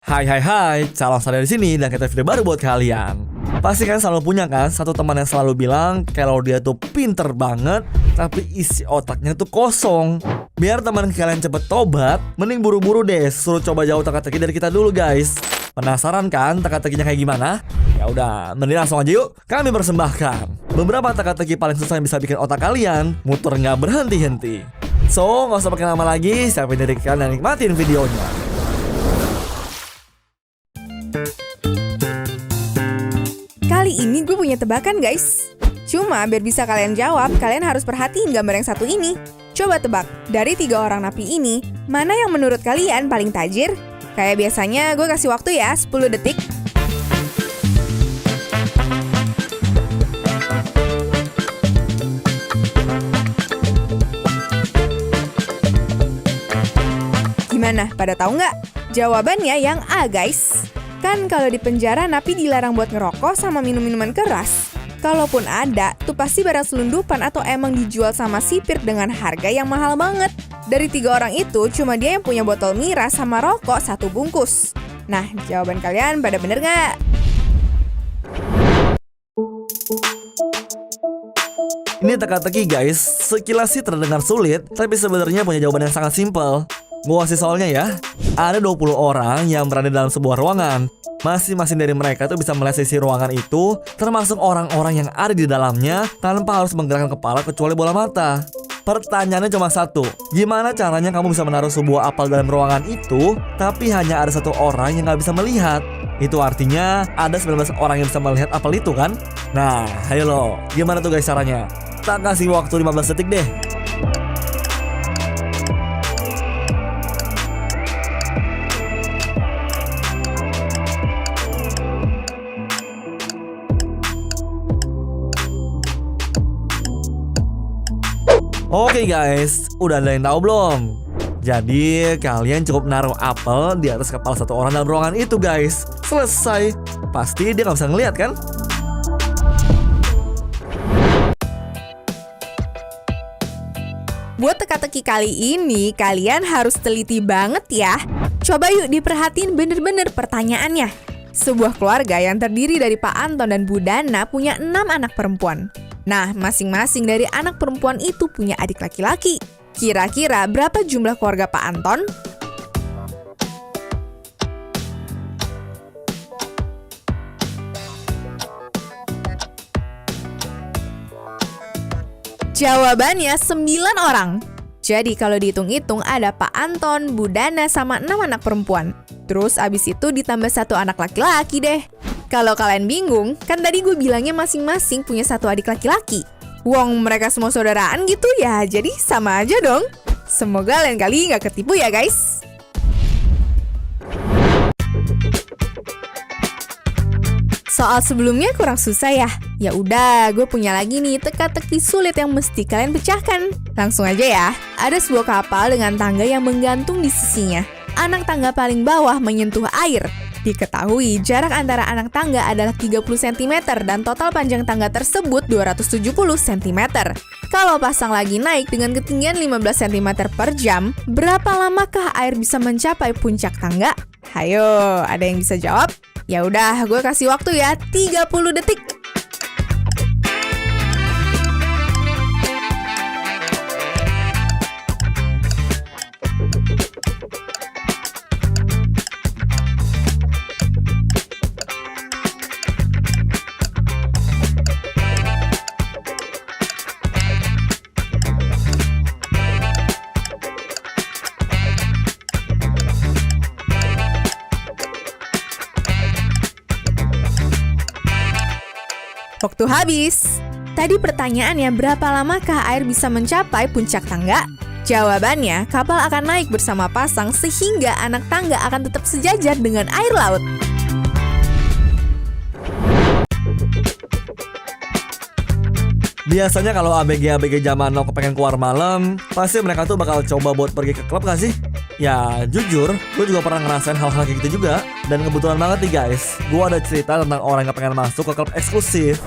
Hai, salam saya dari sini dan kita video baru buat kalian. Pasti kan selalu punya kan satu teman yang selalu bilang kalau dia tuh pinter banget, tapi isi otaknya tuh kosong. Biar teman kalian cepet tobat, mending buru-buru deh suruh coba jauh teka-teki dari kita dulu guys. Penasaran kan teka-tekinya kayak gimana? Ya udah, mending langsung aja yuk. Kami persembahkan beberapa teka-teki paling susah yang bisa bikin otak kalian muter nggak berhenti-henti. So, nggak usah pakai lama lagi, siapin diri kalian dan nikmatin videonya. Kali ini gue punya tebakan guys. Cuma biar bisa kalian jawab, kalian harus perhatiin gambar yang satu ini. Coba tebak, dari 3 orang napi ini, mana yang menurut kalian paling tajir? Kayak biasanya gue kasih waktu ya, 10 detik. Gimana, pada tahu nggak? Jawabannya yang A guys. Kan kalau di penjara napi dilarang buat ngerokok sama minum-minuman keras. Kalaupun ada, tuh pasti barang selundupan atau emang dijual sama sipir dengan harga yang mahal banget. Dari 3 orang itu, cuma dia yang punya botol miras sama rokok 1 bungkus. Nah, jawaban kalian pada bener nggak? Ini teka-teki guys, sekilas sih terdengar sulit, tapi sebenarnya punya jawaban yang sangat simpel. Gue kasih soalnya ya. Ada 20 orang yang berada dalam sebuah ruangan. Masing-masing dari mereka tuh bisa melihat sisi ruangan itu, termasuk orang-orang yang ada di dalamnya tanpa harus menggerakkan kepala kecuali bola mata. Pertanyaannya cuma satu, gimana caranya kamu bisa menaruh sebuah apel dalam ruangan itu, tapi hanya ada 1 orang yang nggak bisa melihat? Itu artinya ada 19 orang yang bisa melihat apel itu kan? Nah, ayo lo, gimana tuh guys caranya? Tak kasih waktu 15 detik deh. Oke guys, udah ada yang tahu belum? Jadi kalian cukup naruh apel di atas kepala 1 orang dalam ruangan itu guys. Selesai. Pasti dia nggak bisa ngeliat kan? Buat teka-teki kali ini, kalian harus teliti banget ya. Coba yuk diperhatiin bener-bener pertanyaannya. Sebuah keluarga yang terdiri dari Pak Anton dan Bu Dana punya 6 anak perempuan. Nah, masing-masing dari anak perempuan itu punya adik laki-laki. Kira-kira berapa jumlah keluarga Pak Anton? Jawabannya 9 orang. Jadi kalau dihitung-hitung ada Pak Anton, Bu Dana, sama 6 anak perempuan. Terus abis itu ditambah 1 anak laki-laki deh. Kalau kalian bingung, kan tadi gue bilangnya masing-masing punya 1 adik laki-laki. Wong mereka semua saudaraan gitu ya, jadi sama aja dong. Semoga lain kali nggak ketipu ya guys. Soal sebelumnya kurang susah ya. Ya udah, gue punya lagi nih teka-teki sulit yang mesti kalian pecahkan. Langsung aja ya. Ada sebuah kapal dengan tangga yang menggantung di sisinya. Anak tangga paling bawah menyentuh air. Diketahui jarak antara anak tangga adalah 30 cm dan total panjang tangga tersebut 270 cm. Kalau pasang lagi naik dengan ketinggian 15 cm per jam, berapa lamakah air bisa mencapai puncak tangga? Hayo, ada yang bisa jawab? Ya udah, gue kasih waktu ya, 30 detik. Waktu habis. Tadi pertanyaannya berapa lamakah air bisa mencapai puncak tangga? Jawabannya, kapal akan naik bersama pasang sehingga anak tangga akan tetap sejajar dengan air laut. Biasanya kalau ABG zaman now kepengen keluar malam, pasti mereka tuh bakal coba buat pergi ke klub gak sih? Ya jujur, gue juga pernah ngerasain hal-hal kayak gitu juga. Dan kebetulan banget nih guys, gue ada cerita tentang orang yang pengen masuk ke klub eksklusif.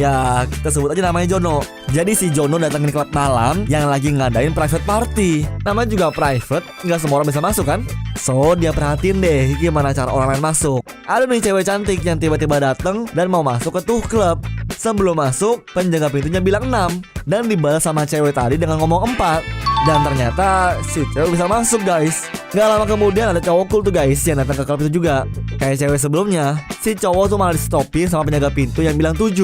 Ya, kita sebut aja namanya Jono. Jadi si Jono datangin klub malam yang lagi ngadain private party. Namanya juga private, nggak semua orang bisa masuk kan? So dia perhatiin deh gimana cara orang lain masuk. Ada nih cewek cantik yang tiba-tiba dateng dan mau masuk ke tuh klub. Sebelum masuk, penjaga pintunya bilang 6 dan dibalas sama cewek tadi dengan ngomong 4. Dan ternyata si cewek bisa masuk guys. Gak lama kemudian ada cowok cool tuh guys yang datang ke klub itu juga. Kayak cewek sebelumnya, si cowok tuh malah di stopin sama penjaga pintu yang bilang 7.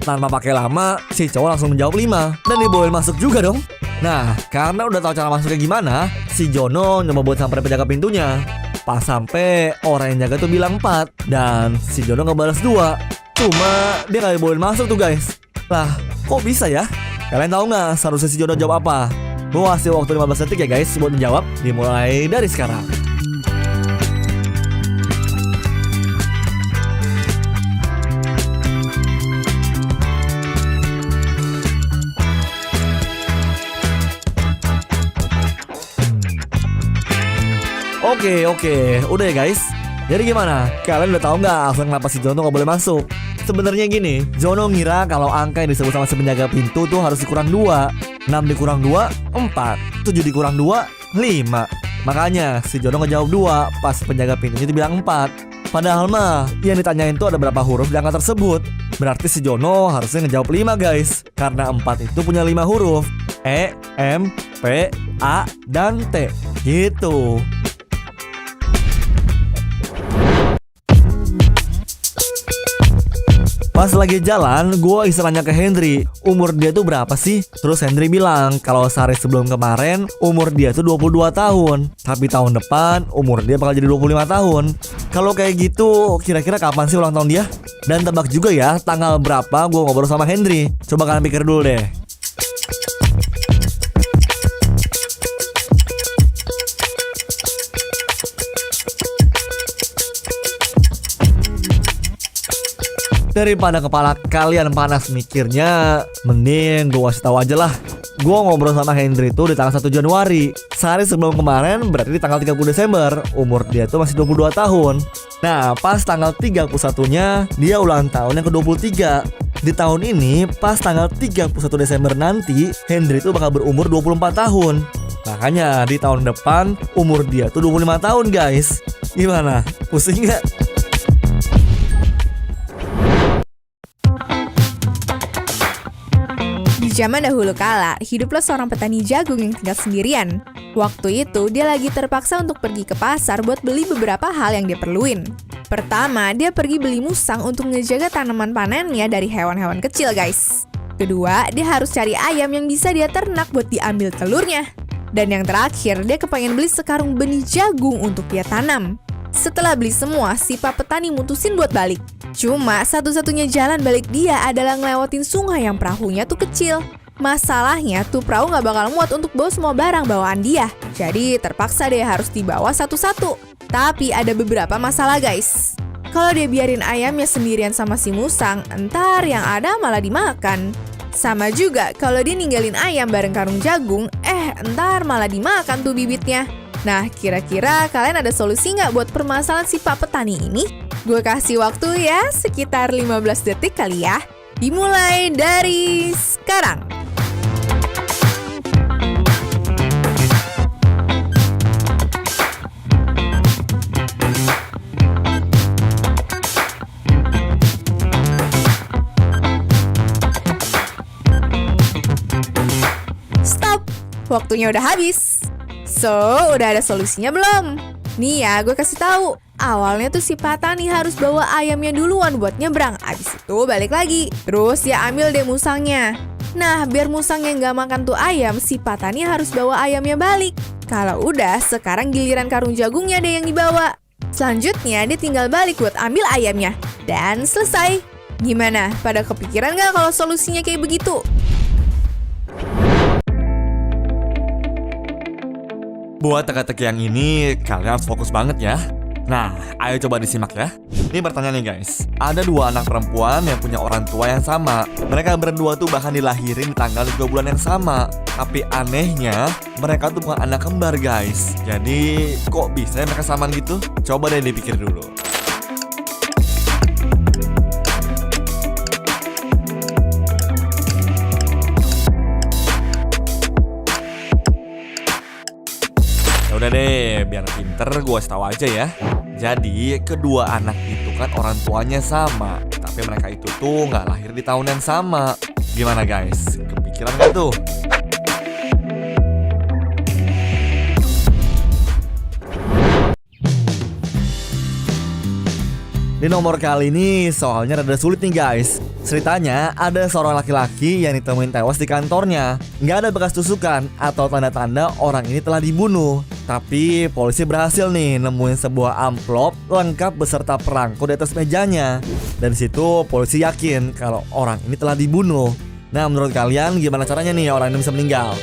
Tanpa pakai lama, si cowok langsung menjawab 5 dan dibolehin masuk juga dong. Nah, karena udah tahu cara masuknya gimana, si Jono nyoba buat samperin penjaga pintunya. Pas sampai orang yang jaga tuh bilang 4 dan si Jono ngebalas 2. Cuma dia gak dibolehin masuk tuh guys. Lah, kok bisa ya? Kalian tahu nggak seharusnya si Jono jawab apa? Gue kasih waktu 15 detik ya guys buat menjawab. Dimulai dari sekarang. Oke, udah ya guys. Jadi gimana? Kalian udah tahu nggak alasan kenapa si Jono nggak boleh masuk? Sebenarnya gini, Jono ngira kalau angka yang disebut sama si penjaga pintu tuh harus dikurang 2. 6 dikurang 2, 4. 7 dikurang 2, 5. Makanya si Jono ngejawab 2 pas penjaga pintunya dibilang 4. Padahal mah yang ditanyain tuh ada berapa huruf di angka tersebut. Berarti si Jono harusnya ngejawab 5 guys. Karena 4 itu punya 5 huruf. E, M, P, A, dan T. Gitu. Pas lagi jalan, gue iseng nanya ke Henry, umur dia tuh berapa sih? Terus Henry bilang, kalau sehari sebelum kemarin, umur dia tuh 22 tahun. Tapi tahun depan, umur dia bakal jadi 25 tahun. Kalau kayak gitu, kira-kira kapan sih ulang tahun dia? Dan tebak juga ya, tanggal berapa gue ngobrol sama Henry. Coba kalian pikir dulu deh. Daripada kepala kalian panas mikirnya, mending gue kasih tahu aja lah. Gue ngobrol sama Henry tuh di tanggal 1 Januari. Sehari sebelum kemarin berarti di tanggal 30 Desember. Umur dia tuh masih 22 tahun. Nah, pas tanggal 31-nya dia ulang tahun yang ke-23. Di tahun ini, pas tanggal 31 Desember nanti, Henry tuh bakal berumur 24 tahun. Makanya di tahun depan umur dia tuh 25 tahun guys. Gimana? Pusing gak? Di zaman dahulu kala, hiduplah seorang petani jagung yang tinggal sendirian. Waktu itu, dia lagi terpaksa untuk pergi ke pasar buat beli beberapa hal yang dia perluin. Pertama, dia pergi beli musang untuk ngejaga tanaman panennya dari hewan-hewan kecil, guys. Kedua, dia harus cari ayam yang bisa dia ternak buat diambil telurnya. Dan yang terakhir, dia kepengen beli sekarung benih jagung untuk dia tanam. Setelah beli semua, si pak petani mutusin buat balik. Cuma satu-satunya jalan balik dia adalah ngelewatin sungai yang perahunya tuh kecil. Masalahnya tuh perahu gak bakal muat untuk bawa semua barang bawaan dia. Jadi terpaksa dia harus dibawa satu-satu. Tapi ada beberapa masalah guys. Kalau dia biarin ayamnya sendirian sama si musang, entar yang ada malah dimakan. Sama juga kalau dia ninggalin ayam bareng karung jagung, entar malah dimakan tuh bibitnya. Nah, kira-kira kalian ada solusi nggak buat permasalahan si pak petani ini? Gue kasih waktu ya, sekitar 15 detik kali ya. Dimulai dari sekarang. Stop, waktunya udah habis. So, udah ada solusinya belum? Nih ya, gue kasih tahu. Awalnya tuh si petani harus bawa ayamnya duluan buat nyebrang. Abis itu balik lagi. Terus ya ambil deh musangnya. Nah, biar musangnya nggak makan tuh ayam, si petani harus bawa ayamnya balik. Kalau udah, sekarang giliran karung jagungnya deh yang dibawa. Selanjutnya, dia tinggal balik buat ambil ayamnya. Dan selesai. Gimana? Pada kepikiran nggak kalau solusinya kayak begitu? Buat teka-teki yang ini, kalian harus fokus banget ya. Nah, ayo coba disimak ya. Ini pertanyaan nih guys. Ada dua anak perempuan yang punya orang tua yang sama. Mereka berdua tuh bahkan dilahirin di tanggal 2 bulan yang sama. Tapi anehnya, mereka tuh bukan anak kembar guys. Jadi, kok bisa mereka samaan gitu? Coba deh dipikir dulu. Udah deh, biar pinter gue kasih tahu aja ya. Jadi kedua anak itu kan orang tuanya sama, tapi mereka itu tuh nggak lahir di tahun yang sama. Gimana guys? Kepikiran nggak tuh? Di nomor kali ini soalnya rada sulit nih guys. Ceritanya ada seorang laki-laki yang ditemuin tewas di kantornya. Nggak ada bekas tusukan atau tanda-tanda orang ini telah dibunuh. Tapi polisi berhasil nih nemuin sebuah amplop lengkap beserta perangko di atas mejanya. Dan di situ polisi yakin kalau orang ini telah dibunuh. Nah, menurut kalian gimana caranya nih orang ini bisa meninggal?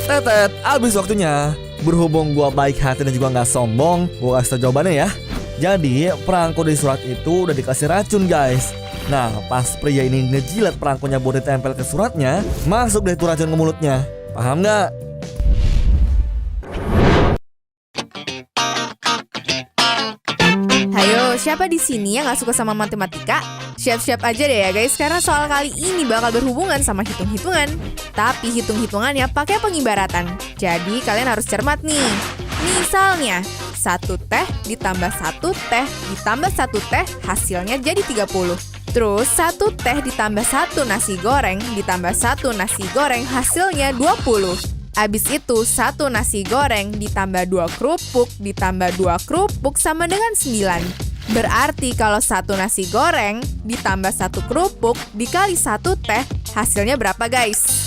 Tetet, abis waktunya. Berhubung gua baik hati dan juga nggak sombong, gua kasih tau jawabannya ya. Jadi perangko di surat itu udah dikasih racun guys. Nah, pas pria ini ngejilat perangkonya buat ditempel ke suratnya, masuk deh tuh racun ke mulutnya. Paham nggak? Hayo, siapa di sini yang nggak suka sama matematika? Siap-siap aja deh ya guys, karena soal kali ini bakal berhubungan sama hitung-hitungan. Tapi hitung-hitungannya pakai pengibaratan. Jadi kalian harus cermat nih. Misalnya, 1 teh ditambah 1 teh ditambah 1 teh hasilnya jadi 30. Terus 1 teh ditambah 1 nasi goreng ditambah 1 nasi goreng hasilnya 20. Abis itu 1 nasi goreng ditambah 2 kerupuk ditambah 2 kerupuk sama dengan 9. Berarti kalau 1 nasi goreng ditambah 1 kerupuk dikali 1 teh hasilnya berapa guys?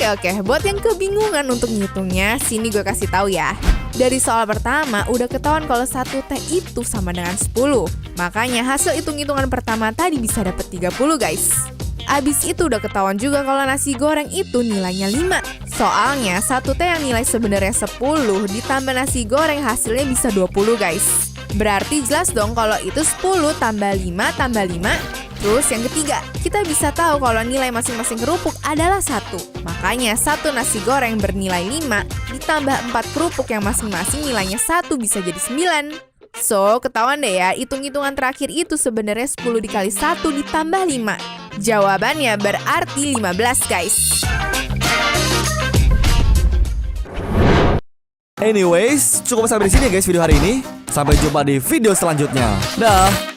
Oke, buat yang kebingungan untuk ngitungnya, sini gue kasih tahu ya. Dari soal pertama udah ketahuan kalau 1 teh itu sama dengan 10. Makanya hasil hitung-hitungan pertama tadi bisa dapet 30 guys. Abis itu udah ketahuan juga kalau nasi goreng itu nilainya 5. Soalnya 1 teh yang nilai sebenarnya 10 ditambah nasi goreng hasilnya bisa 20 guys. Berarti jelas dong kalau itu 10 tambah 5 tambah 5. Terus yang ketiga, kita bisa tahu kalau nilai masing-masing kerupuk adalah 1. Makanya 1 nasi goreng bernilai 5 ditambah 4 kerupuk yang masing-masing nilainya 1 bisa jadi 9. So, ketahuan deh ya, hitung-hitungan terakhir itu sebenarnya 10 dikali 1 ditambah 5. Jawabannya berarti 15 guys. Anyways, cukup sampai di sini guys video hari ini. Sampai jumpa di video selanjutnya. Dah.